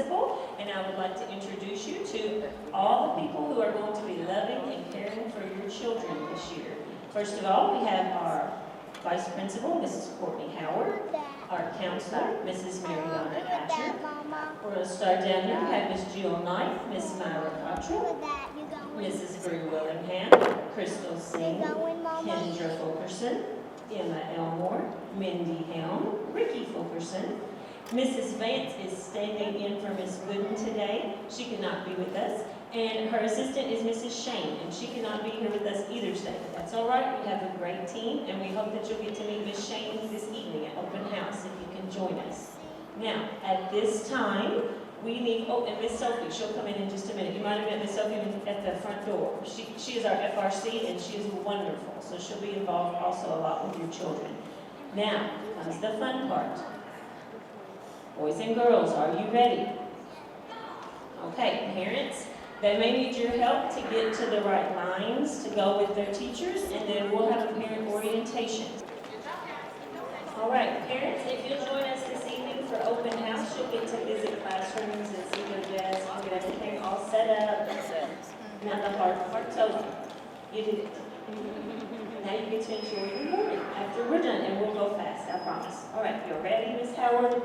principal, and I would like to introduce you to all the people who are going to be loving and caring for your children this year. First of all, we have our Vice Principal, Mrs. Courtney Howard, our counselor, Mrs. Mariana Asher. We're going to start down here. We have Miss Jill Knight, Miss Myra Cottrell, Mrs. Bree Willingham, Crystal Singh, Kendra Fulkerson, Emma Elmore, Mindy Helm, Ricky Fulkerson. Mrs. Vance is standing in for Miss Gooden today. She could not be with us. And her assistant is Mrs. Shane, and she cannot be here with us either today. That's all right. We have a great team, and we hope that you'll get to meet Miss Shane this evening at open house if you can join us. Now, at this time, we need, oh, and Miss Sophie, she'll come in just a minute. You might have met Miss Sophie at the front door. She is our FRC, and she is wonderful, so she'll be involved also a lot with your children. Now, comes the fun part. Boys and girls, are you ready? Okay, parents, they may need your help to get to the right lines to go with their teachers, and then we'll have a parent orientation. All right, parents, if you'll join us this evening for open house, you'll get to visit classrooms and see their desks and get everything all set up. Now the hard part's over. You did it. Now you get to enjoy your morning after we're done, and we'll go fast, I promise. All right, you're ready, Miss Howard?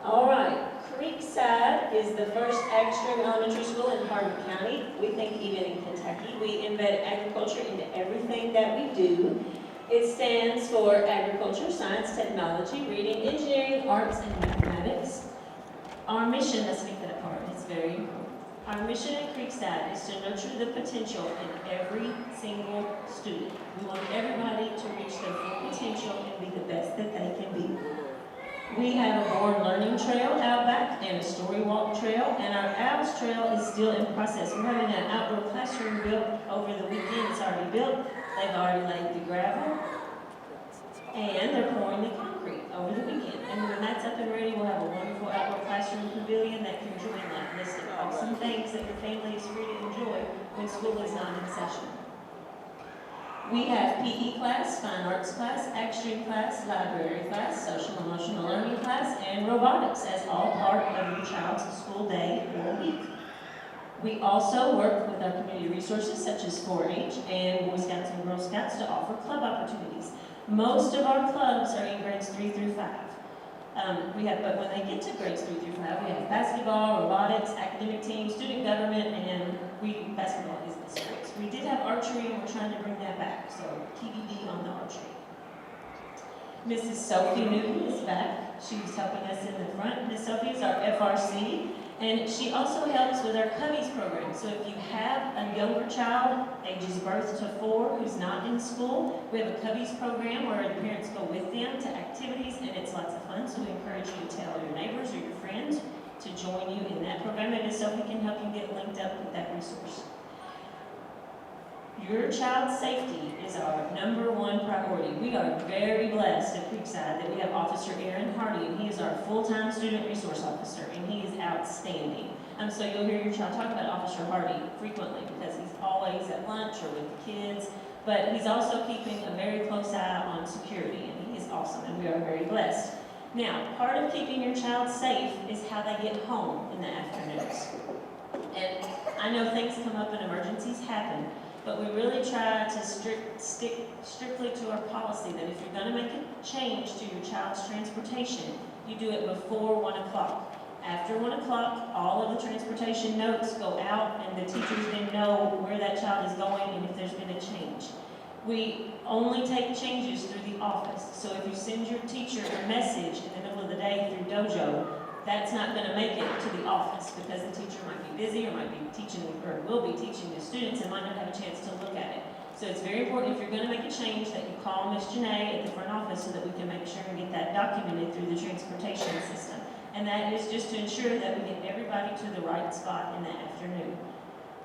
All right, Creekside is the first ag-string elementary school in Hardin County. We think even in Kentucky, we embed agriculture into everything that we do. It stands for agriculture, science, technology, reading, engineering, arts, and mathematics. Our mission, let's make that apart, it's very important. Our mission at Creekside is to nurture the potential in every single student. We want everybody to reach their full potential and be the best that they can be. We have a board learning trail out back and a story walk trail, and our Owls trail is still in process. We're having an outdoor classroom built over the weekend. It's already built. They've already laid the gravel, and they're pouring the concrete over the weekend. And when that's up and ready, we'll have a wonderful outdoor classroom pavilion that can join that list of awesome things that your family is free to enjoy when school is not in session. We have PE class, fine arts class, ag-string class, library class, social emotional learning class, and robotics as all part of your child's school day or week. We also work with our community resources such as 4-H and Boy Scouts and Girl Scouts to offer club opportunities. Most of our clubs are in grades 3 through 5. But when they get to grades 3 through 5, we have basketball, robotics, academic team, student government, and basketball is the sports. We did have archery, and we're trying to bring that back, so TBD on the archery. Mrs. Sophie Newton is back. She's helping us in the front. Miss Sophie is our FRC, and she also helps with our Cubbies program. So if you have a younger child, ages birth to 4, who's not in school, we have a Cubbies program where the parents go with them to activities, and it's lots of fun. So we encourage you to tell your neighbors or your friends to join you in that program, and Miss Sophie can help you get linked up with that resource. Your child's safety is our #1 priority. We are very blessed at Creekside that we have Officer Aaron Hardy, and he is our full-time student resource officer, and he is outstanding. So you'll hear your child talk about Officer Hardy frequently because he's always at lunch or with the kids, but he's also keeping a very close eye on security, and he is awesome, and we are very blessed. Now, part of keeping your child safe is how they get home in the afternoons. And I know things come up and emergencies happen, but we really try to stick strictly to our policy that if you're going to make a change to your child's transportation, you do it before 1 o'clock. After 1 o'clock, all of the transportation notes go out, and the teachers then know where that child is going and if there's been a change. We only take changes through the office. So if you send your teacher a message in the middle of the day through Dojo, that's not going to make it to the office because the teacher might be busy or might be teaching or will be teaching the students and might not have a chance to look at it. So it's very important if you're going to make a change that you call Miss Janae at the front office so that we can make sure and get that documented through the transportation system. And that is just to ensure that we get everybody to the right spot in the afternoon.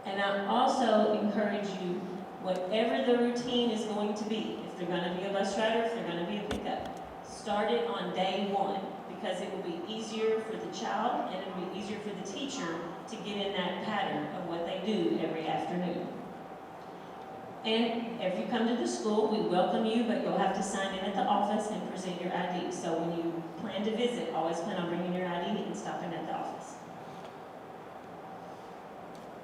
And I also encourage you, whatever the routine is going to be, if they're going to be a bus rider, if they're going to be a pickup, start it on day 1. Because it will be easier for the child and it will be easier for the teacher to get in that pattern of what they do every afternoon. And if you come to the school, we welcome you, but you'll have to sign in at the office and present your ID. So when you plan to visit, always plan on bringing your ID and stopping at the office.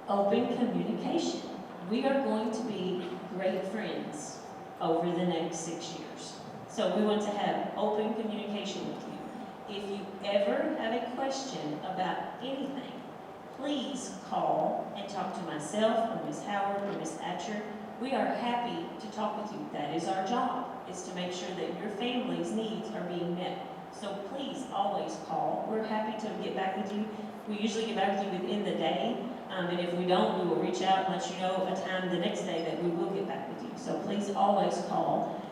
Open communication. We are going to be great friends over the next 6 years. So we want to have open communication with you. If you ever have a question about anything, please call and talk to myself or Ms. Howard or Ms. Atcher. We are happy to talk with you. That is our job, is to make sure that your family's needs are being met. So please always call. We're happy to get back with you. We usually get back with you within the day, and if we don't, we will reach out and let you know a time the next day that we will get back with you. So please always call.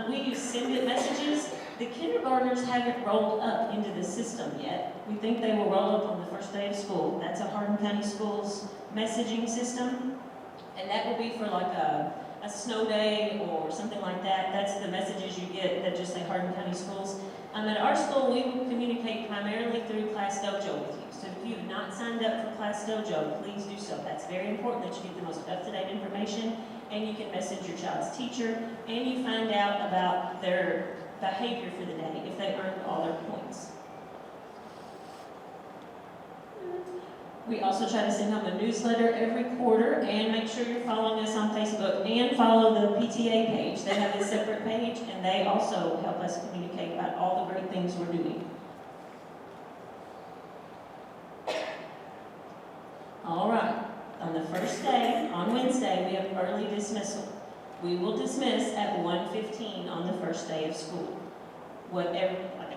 We use send it messages. The kindergartners haven't rolled up into the system yet. We think they will roll up on the first day of school. That's a Hardin County Schools messaging system, and that will be for like a snow day or something like that. That's the messages you get that just say Hardin County Schools. At our school, we will communicate primarily through Class Dojo with you. So if you have not signed up for Class Dojo, please do so. That's very important that you get the most up-to-date information, and you can message your child's teacher, and you find out about their behavior for the day if they earned all their points. We also try to send home a newsletter every quarter, and make sure you're following us on Facebook and follow the PTA page. They have a separate page, and they also help us communicate about all the great things we're doing. All right, on the first day, on Wednesday, we have early dismissal. We will dismiss at 1:15 on the first day of school.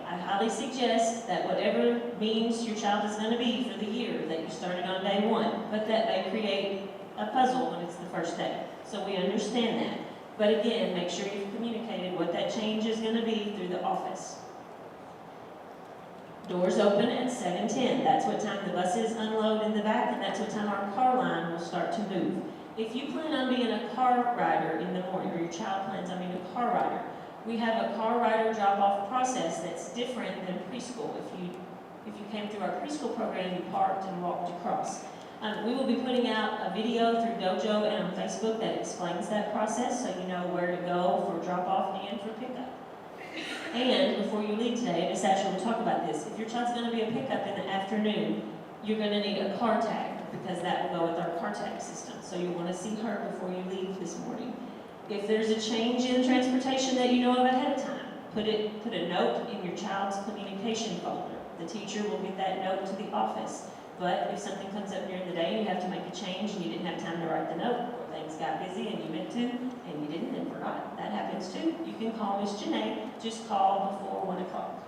I highly suggest that whatever means your child is going to be for the year, that you started on day one, but that they create a puzzle when it's the first day. So we understand that. But again, make sure you've communicated what that change is going to be through the office. Doors open at 7:10. That's what time the buses unload in the back, and that's what time our car line will start to move. If you plan on being a car rider in the morning, or your child plans on being a car rider, we have a car rider drop-off process that's different than preschool. If you came through our preschool program, you parked and walked across. We will be putting out a video through Dojo and on Facebook that explains that process, so you know where to go for drop-off and for pickup. And before you leave today, Ms. Asher will talk about this. If your child's going to be a pickup in the afternoon, you're going to need a car tag, because that will go with our car tag system. So you want to see her before you leave this morning. If there's a change in transportation that you know of ahead of time, put a note in your child's communication folder. The teacher will get that note to the office. But if something comes up during the day and you have to make a change and you didn't have time to write the note, or things got busy and you meant to, and you didn't and forgot, that happens too. You can call Miss Janae. Just call before 1 o'clock.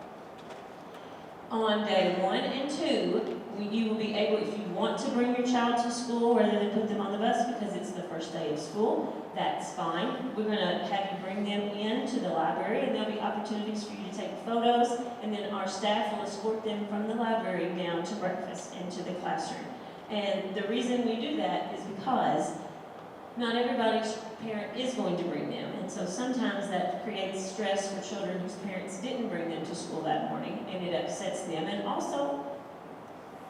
On day 1 and 2, you will be able, if you want to bring your child to school rather than put them on the bus because it's the first day of school, that's fine. We're going to have you bring them into the library, and there'll be opportunities for you to take photos, and then our staff will escort them from the library down to breakfast and to the classroom. And the reason we do that is because not everybody's parent is going to bring them, and so sometimes that creates stress for children whose parents didn't bring them to school that morning, and it upsets them. And also,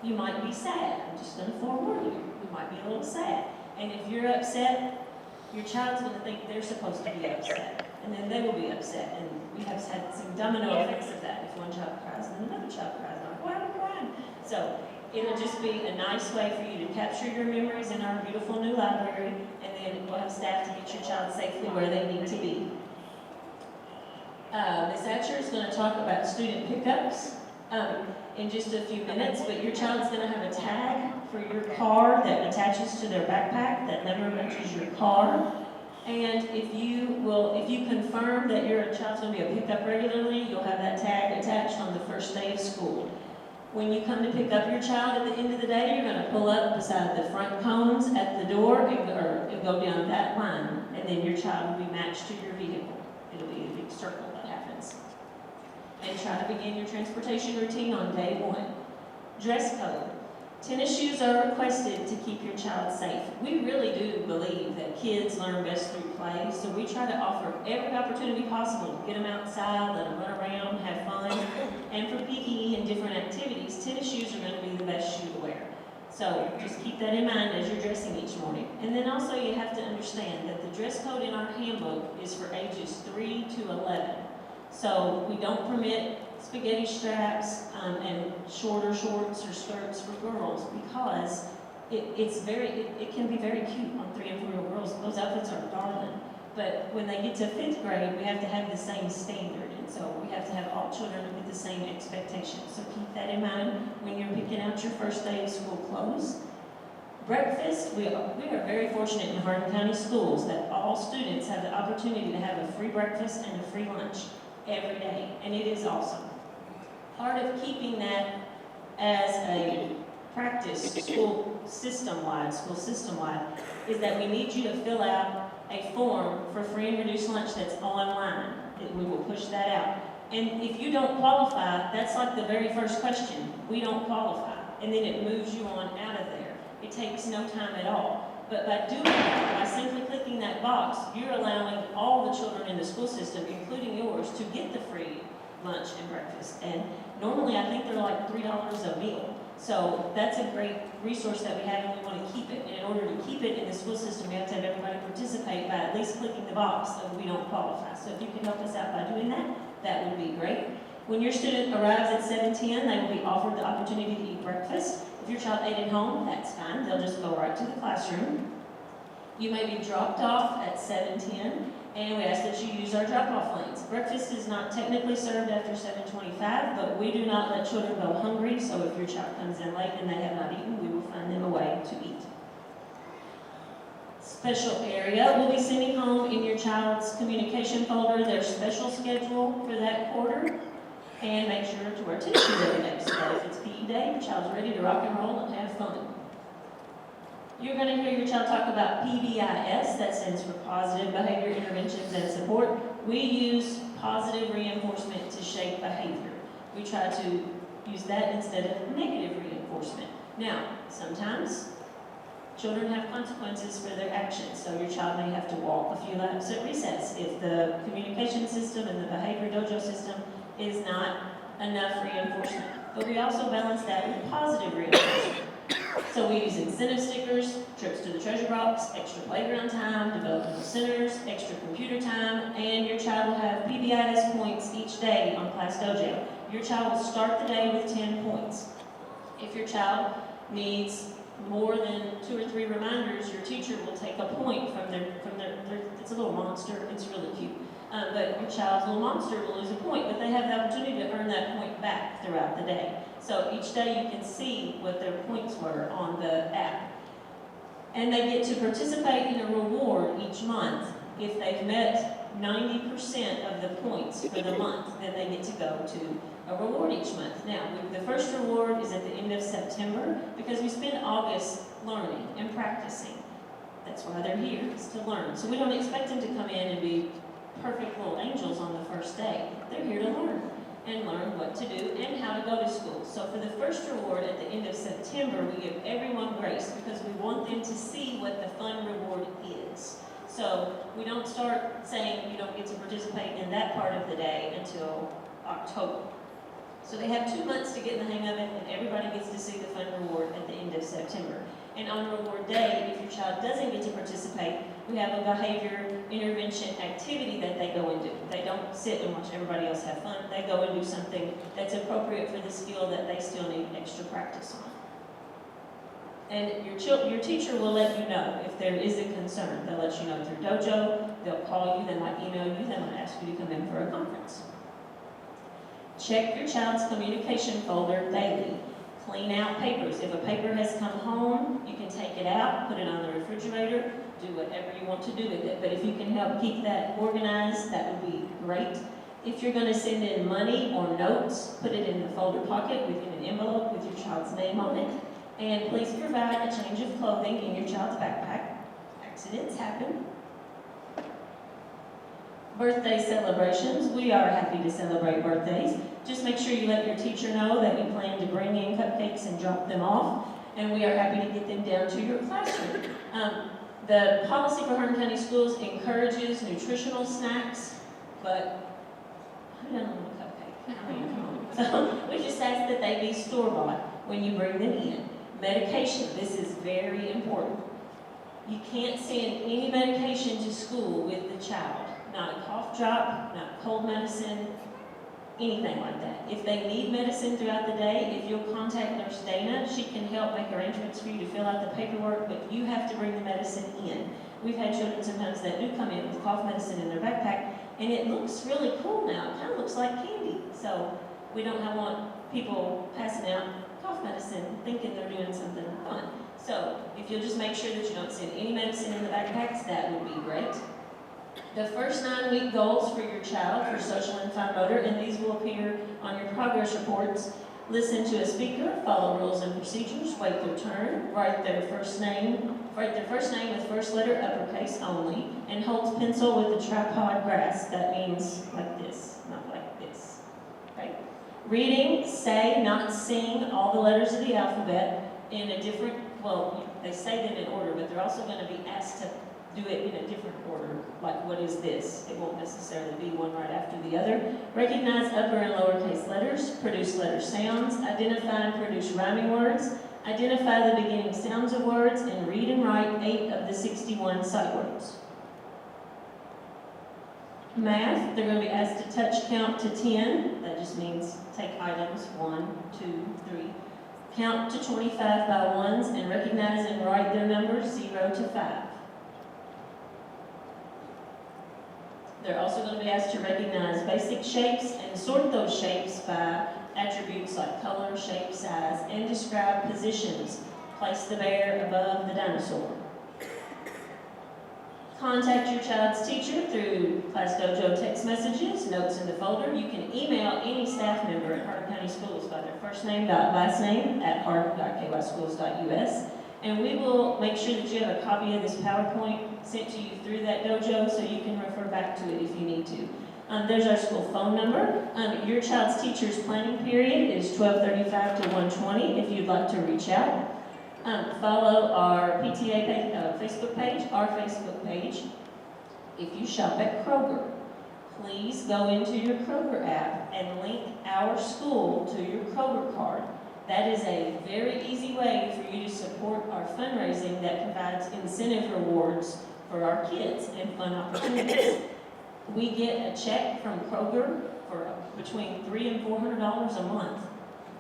you might be sad. I'm just going to forewarn you. You might be a little sad. And if you're upset, your child's going to think they're supposed to be upset, and then they will be upset. And we have had some domino effects of that. If one child cries, then another child cries. I'm like, why are we crying? So it'll just be a nice way for you to capture your memories in our beautiful new library, and then we'll have staff to get your child safely where they need to be. Ms. Atcher is going to talk about student pickups in just a few minutes, but your child's going to have a tag for your car that attaches to their backpack that never mentions your car. And if you confirm that your child's going to be a pickup regularly, you'll have that tag attached on the first day of school. When you come to pick up your child at the end of the day, you're going to pull up beside the front cones at the door and go down that line, and then your child will be matched to your vehicle. It'll be a big circle that happens. And try to begin your transportation routine on day 1. Dress code. Tennis shoes are requested to keep your child safe. We really do believe that kids learn best through play, so we try to offer every opportunity possible to get them outside, let them run around, have fun. And for PE and different activities, tennis shoes are going to be the best shoe to wear. So just keep that in mind as you're dressing each morning. And then also you have to understand that the dress code in our handbook is for ages 3 to 11. So we don't permit spaghetti straps and shorter shorts or skirts for girls, because it can be very cute on 3 and 4-year-old girls. Those outfits are darling. But when they get to 5th grade, we have to have the same standard. And so we have to have all children with the same expectations. So keep that in mind when you're picking out your first day of school clothes. Breakfast, we are very fortunate in Hardin County Schools that all students have the opportunity to have a free breakfast and a free lunch every day. And it is awesome. Part of keeping that as a practice school system-wide, is that we need you to fill out a form for free and reduced lunch that's online. We will push that out. And if you don't qualify, that's like the very first question. We don't qualify. And then it moves you on out of there. It takes no time at all. But by doing that, by simply clicking that box, you're allowing all the children in the school system, including yours, to get the free lunch and breakfast. And normally I think they're like $3 a meal. So that's a great resource that we have, and we want to keep it. And in order to keep it in the school system, we have to have everybody participate by at least clicking the box of we don't qualify. So if you can help us out by doing that, that would be great. When your student arrives at 7:10, they will be offered the opportunity to eat breakfast. If your child ate at home, that's fine. They'll just go right to the classroom. You may be dropped off at 7:10, and we ask that you use our drop-off lanes. Breakfast is not technically served after 7:25, but we do not let children go hungry, so if your child comes in late and they have not eaten, we will find them a way to eat. Special area, we'll be sending home in your child's communication folder their special schedule for that quarter, and make sure to wear tennis shoes every day, so that if it's PE day, your child's ready to rock and roll and have fun. You're going to hear your child talk about PBIS, that stands for Positive Behavior Interventions and Support. We use positive reinforcement to shape behavior. We try to use that instead of negative reinforcement. Now, sometimes children have consequences for their actions, so your child may have to walk a few laps at recess if the communication system and the behavior dojo system is not enough reinforcement. But we also balance that with positive reinforcement. So we use incentive stickers, trips to the treasure box, extra playground time, developmental centers, extra computer time, and your child will have PBIS points each day on Class Dojo. Your child will start the day with 10 points. If your child needs more than 2 or 3 reminders, your teacher will take a point from their it's a little monster, it's really cute. But your child's little monster will lose a point, but they have the opportunity to earn that point back throughout the day. So each day you can see what their points were on the app. And they get to participate in a reward each month. If they've met 90% of the points for the month, then they get to go to a reward each month. Now, the first reward is at the end of September, because we spend August learning and practicing. That's why they're here, is to learn. So we don't expect them to come in and be perfect little angels on the first day. They're here to learn and learn what to do and how to go to school. So for the first reward at the end of September, we give everyone grace because we want them to see what the fun reward is. So we don't start saying you don't get to participate in that part of the day until October. So they have 2 months to get in the hang of it, and everybody gets to see the fun reward at the end of September. And on reward day, if your child doesn't get to participate, we have a behavior intervention activity that they go and do. They don't sit and watch everybody else have fun. They go and do something that's appropriate for the skill that they still need extra practice on. And your teacher will let you know if there is a concern. They'll let you know through dojo, they'll call you, they might email you, they might ask you to come in for a conference. Check your child's communication folder daily. Clean out papers. If a paper has come home, you can take it out, put it on the refrigerator, do whatever you want to do with it. But if you can help keep that organized, that would be great. If you're going to send in money or notes, put it in the folder pocket within an envelope with your child's name on it. And please provide a change of clothing in your child's backpack. Accidents happen. Birthday celebrations. We are happy to celebrate birthdays. Just make sure you let your teacher know that we plan to bring in cupcakes and drop them off. And we are happy to get them down to your classroom. The policy for Hardin County Schools encourages nutritional snacks, but who doesn't want a cupcake? I mean, come on. So we just ask that they be store-bought when you bring them in. Medication, this is very important. You can't send any medication to school with the child. Not a cough drop, not cold medicine, anything like that. If they need medicine throughout the day, if you'll contact Nurse Dana, she can help make arrangements for you to fill out the paperwork, but you have to bring the medicine in. We've had children sometimes that do come in with cough medicine in their backpack, and it looks really cool now. It kind of looks like candy. So we don't want people passing out cough medicine thinking they're doing something fun. So if you'll just make sure that you don't send any medicine in the backpacks, that would be great. The first 9-week goals for your child for social and fine motor, and these will appear on your progress reports. Listen to a speaker, follow rules and procedures, wait their turn, write their first name with first letter uppercase only, and hold pencil with a tripod grasp. That means like this, not like this. Okay? Reading, say, not sing all the letters of the alphabet in a different, well, they say them in order, but they're also going to be asked to do it in a different order, like what is this? It won't necessarily be one right after the other. Recognize upper and lowercase letters, produce letter sounds, identify and produce rhyming words, identify the beginning sounds of words, and read and write 8 of the 61 sight words. Math, they're going to be asked to touch count to 10. That just means take items 1, 2, 3. Count to 25 by ones and recognize and write their numbers 0 to 5. They're also going to be asked to recognize basic shapes and sort those shapes by attributes like color, shape, size, and describe positions. Place the bear above the dinosaur. Contact your child's teacher through Class Dojo text messages, notes in the folder. You can email any staff member at Hardin County Schools by their first name, last name at hardin.kyschools.us. And we will make sure that you have a copy of this PowerPoint sent to you through that dojo so you can refer back to it if you need to. There's our school phone number. Your child's teacher's planning period is 12:35 to 1:20 if you'd like to reach out. Follow our PTA page, Facebook page, our Facebook page. If you shop at Kroger, please go into your Kroger app and link our school to your Kroger card. That is a very easy way for you to support our fundraising that provides incentive rewards for our kids and fun opportunities. We get a check from Kroger for between $300 and $400 a month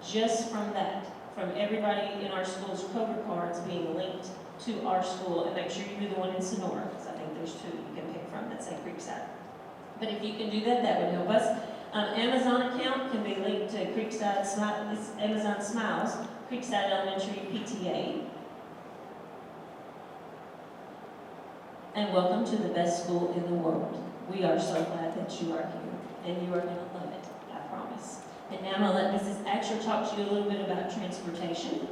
just from that, from everybody in our school's Kroger cards being linked to our school. And make sure you do the one in Sonora, because I think there's 2 you can pick from that say Creekside. But if you can do that, that would help us. Amazon account can be linked to Creekside Amazon Smiles, Creekside Elementary PTA. And welcome to the best school in the world. We are so glad that you are here, and you are going to love it, I promise. And now I'm going to let Mrs. Asher talk to you a little bit about transportation.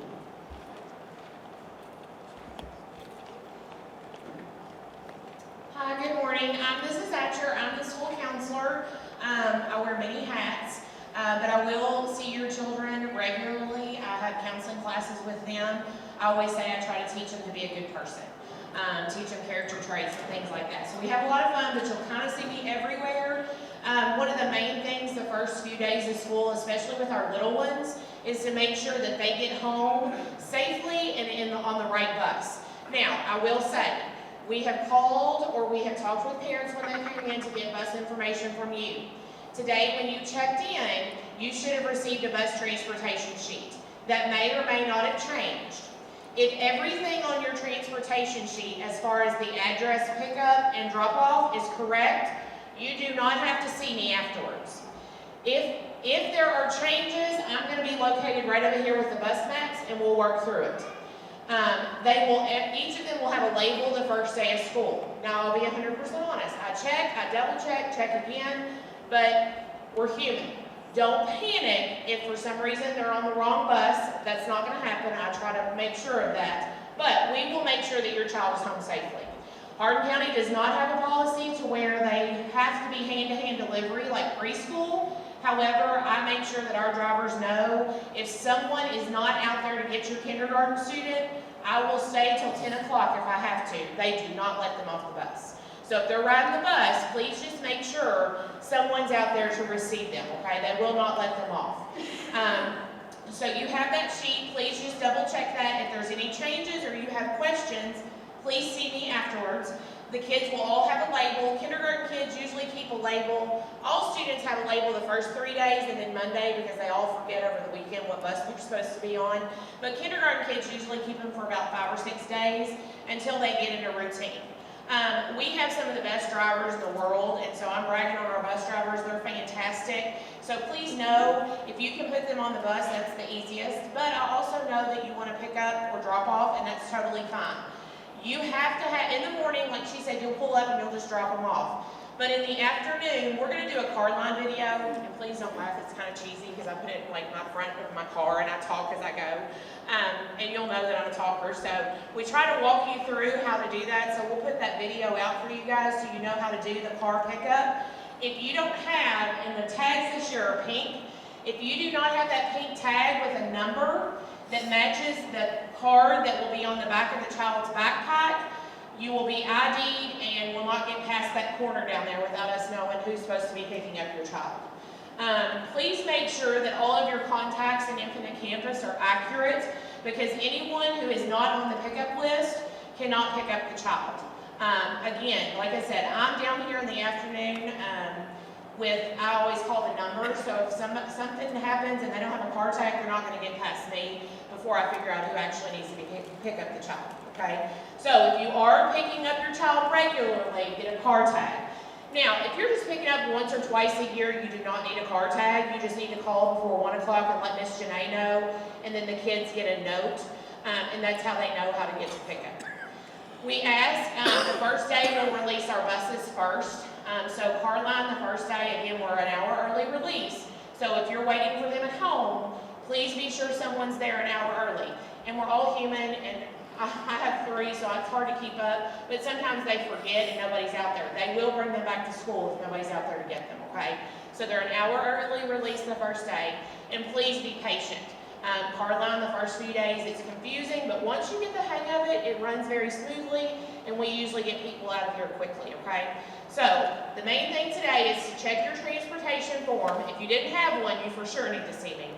Hi, good morning. I'm Mrs. Atcher. I'm the school counselor. I wear many hats, but I will see your children regularly. I have counseling classes with them. I always say I try to teach them to be a good person, teach them character traits and things like that. So we have a lot of fun, but you'll kind of see me everywhere. One of the main things the first few days of school, especially with our little ones, is to make sure that they get home safely and on the right bus. Now, I will say, we have called or we have talked with parents when they came in to get bus information from you. Today, when you checked in, you should have received a bus transportation sheet that may or may not have changed. If everything on your transportation sheet, as far as the address pickup and drop-off, is correct, you do not have to see me afterwards. If there are changes, I'm going to be located right over here with the bus maps, and we'll work through it. Each of them will have a label the first day of school. Now, I'll be 100% honest. I check, I double check, check again, but we're human. Don't panic if for some reason they're on the wrong bus. That's not going to happen. I try to make sure of that. But we will make sure that your child is home safely. Hardin County does not have a policy to where they have to be hand-to-hand delivery like preschool. However, I make sure that our drivers know if someone is not out there to get your kindergarten student, I will stay till 10 o'clock if I have to. They do not let them off the bus. So if they're riding the bus, please just make sure someone's out there to receive them, okay? They will not let them off. So you have that sheet. Please just double check that. If there's any changes or you have questions, please see me afterwards. The kids will all have a label. Kindergarten kids usually keep a label. All students have a label the first 3 days and then Monday because they all forget over the weekend what bus they're supposed to be on. But kindergarten kids usually keep them for about 5 or 6 days until they get into routine. We have some of the best drivers in the world, and so I'm bragging on our bus drivers. They're fantastic. So please know, if you can put them on the bus, that's the easiest. But I also know that you want to pick up or drop off, and that's totally fine. You have to have, in the morning, like she said, you'll pull up and you'll just drop them off. But in the afternoon, we're going to do a car line video, and please don't laugh, it's kind of cheesy because I put it in like my front of my car and I talk as I go. And you'll know that I'm a talker, so we try to walk you through how to do that, so we'll put that video out for you guys so you know how to do the car pickup. If you don't have, and the tags this year are pink, if you do not have that pink tag with a number that matches the card that will be on the back of the child's backpack, you will be ID'd and will not get past that corner down there without us knowing who's supposed to be picking up your child. Please make sure that all of your contacts in Infinite Campus are accurate, because anyone who is not on the pickup list cannot pick up the child. Again, like I said, I'm down here in the afternoon I always call the number, so if something happens and they don't have a car tag, they're not going to get past me before I figure out who actually needs to pick up the child, okay? So if you are picking up your child regularly, get a car tag. Now, if you're just picking up once or twice a year, you do not need a car tag. You just need to call before 1 o'clock and let Miss Janae know, and then the kids get a note, and that's how they know how to get to pickup. We ask, the first day we'll release our buses first. So car line the first day, again, we're an hour early release. So if you're waiting for them at home, please be sure someone's there an hour early. And we're all human, and I have 3, so it's hard to keep up, but sometimes they forget and nobody's out there. They will bring them back to school if nobody's out there to get them, okay? So they're an hour early release the first day, and please be patient. Car line the first few days, it's confusing, but once you get the hang of it, it runs very smoothly, and we usually get people out of here quickly, okay? So, the main thing today is to check your transportation form. If you didn't have one, you for sure need to see me.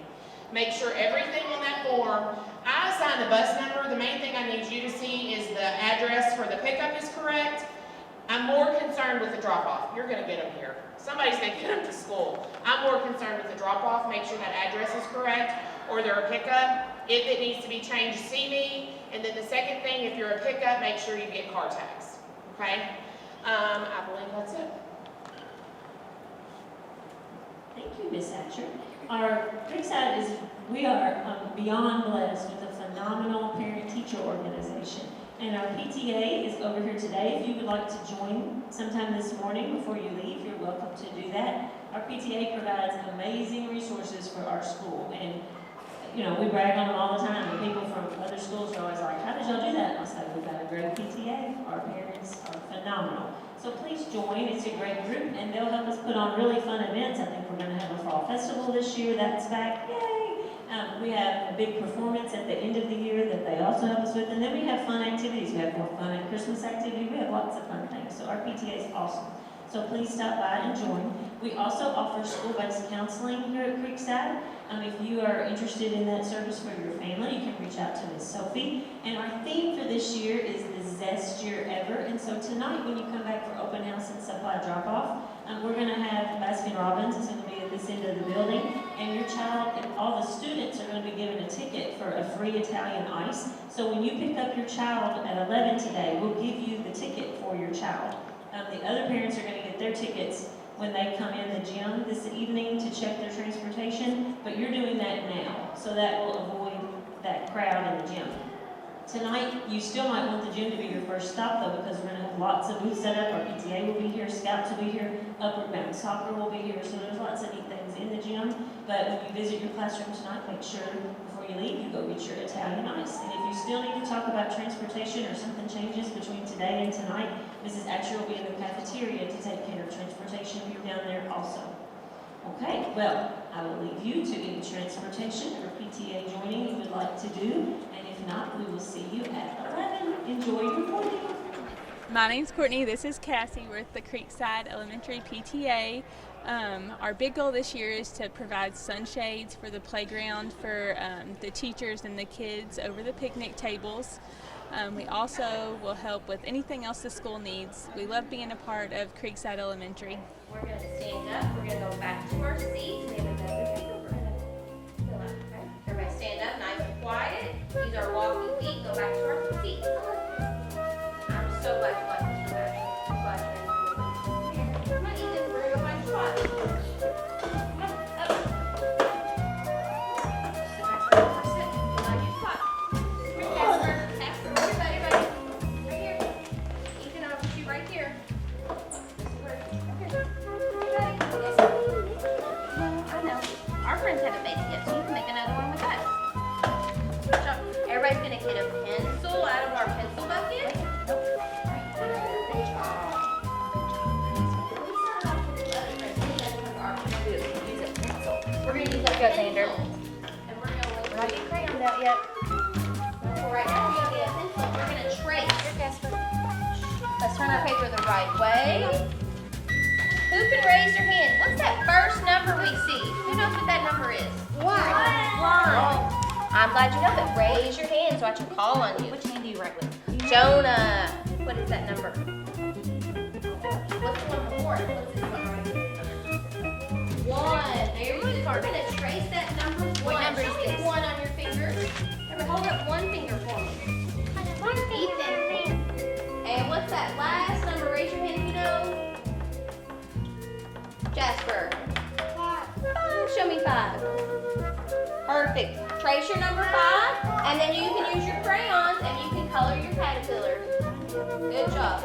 Make sure everything on that form, I assign the bus number. The main thing I need you to see is the address for the pickup is correct. I'm more concerned with the drop-off. You're going to get them here. Somebody's going to get them to school. I'm more concerned with the drop-off. Make sure that address is correct, or they're a pickup. If it needs to be changed, see me. And then the second thing, if you're a pickup, make sure you get car tags. Okay? I believe that's it. Thank you, Ms. Hatcher. Our Creekside we are beyond blessed with a phenomenal parent-teacher organization. And our PTA is over here today. If you would like to join sometime this morning before you leave, you're welcome to do that. Our PTA provides amazing resources for our school. And, you know, we brag on them all the time. And people from other schools are always like, how did y'all do that? And I say, we've got a great PTA. Our parents are phenomenal. So please join. It's a great group, and they'll help us put on really fun events. I think we're going to have a fall festival this year. That's back. Yay! We have a big performance at the end of the year that they also help us with. And then we have fun activities. We have more fun and Christmas activity. We have lots of fun things. So our PTA is awesome. So please stop by and join. We also offer school-based counseling here at Creekside. If you are interested in that service for your family, you can reach out to Ms. Sophie. And our theme for this year is the Zest Year Ever. And so tonight, when you come back for open house and supply drop-off, we're going to have Baskin-Robbins. It's going to be at this end of the building. And your child and all the students are going to be given a ticket for a free Italian ice. So when you pick up your child at 11 today, we'll give you the ticket for your child. The other parents are going to get their tickets when they come in the gym this evening to check their transportation, but you're doing that now, so that will avoid that crowd in the gym. Tonight, you still might want the gym to be your first stop, though, because we're going to have lots of booths set up. Our PTA will be here, Scouts will be here, Upward Bound Soccer will be here, so there's lots of neat things in the gym. But when you visit your classroom tonight, make sure before you leave, you go get your Italian ice. And if you still need to talk about transportation or something changes between today and tonight, Mrs. Atcher will be in the cafeteria to take care of transportation down there also. Okay, well, I will leave you to any transportation or PTA joining you would like to do, and if not, we will see you at 11. Enjoy your morning. My name's Courtney. This is Cassie. We're at the Creekside Elementary PTA. Our big goal this year is to provide sunshades for the playground for the teachers and the kids over the picnic tables. We also will help with anything else the school needs. We love being a part of Creekside Elementary. We're going to stand up. We're going to go back to our seats. We have another paper. We're going to fill out, okay? Everybody stand up, nice and quiet. Use our walking feet. Go back to our seats. I'm so glad you like this one, Ashley. I'm glad you're in here. Come on, Ethan. We're going to go find your spot. Come on, up. Sit back where you were sitting. Find your spot. Here, Casper. Casper, where everybody? Right here. Ethan, I'll put you right here. This is where. Okay. I know. Our friends haven't made it yet, so you can make another one with us. Good job. Everybody's gonna get a pencil out of our pencil bucket. Nope. Good job. We started off with the other friends. We had to come to our friends. We're gonna use a pencil. We're gonna use a pencil. And we're gonna not get crayons out yet. So right now we're gonna get a pencil. We're gonna trace. Here, Casper. Let's turn our paper the right way. Who can raise their hand? What's that first number we see? Who knows what that number is? One. I'm glad you know that. Raise your hand so I can call on you. Which hand do you write with? Jonah. What is that number? What's the one before it? What's this one right here? One. There you go. We're going to trace that number one. What number is this? One on your finger. Everybody hold up one finger for me. Ethan. And what's that last number? Raise your hand if you know. Jasper. 5. Show me 5. Perfect. Trace your number 5, and then you can use your crayons and you can color your caterpillars. Good job.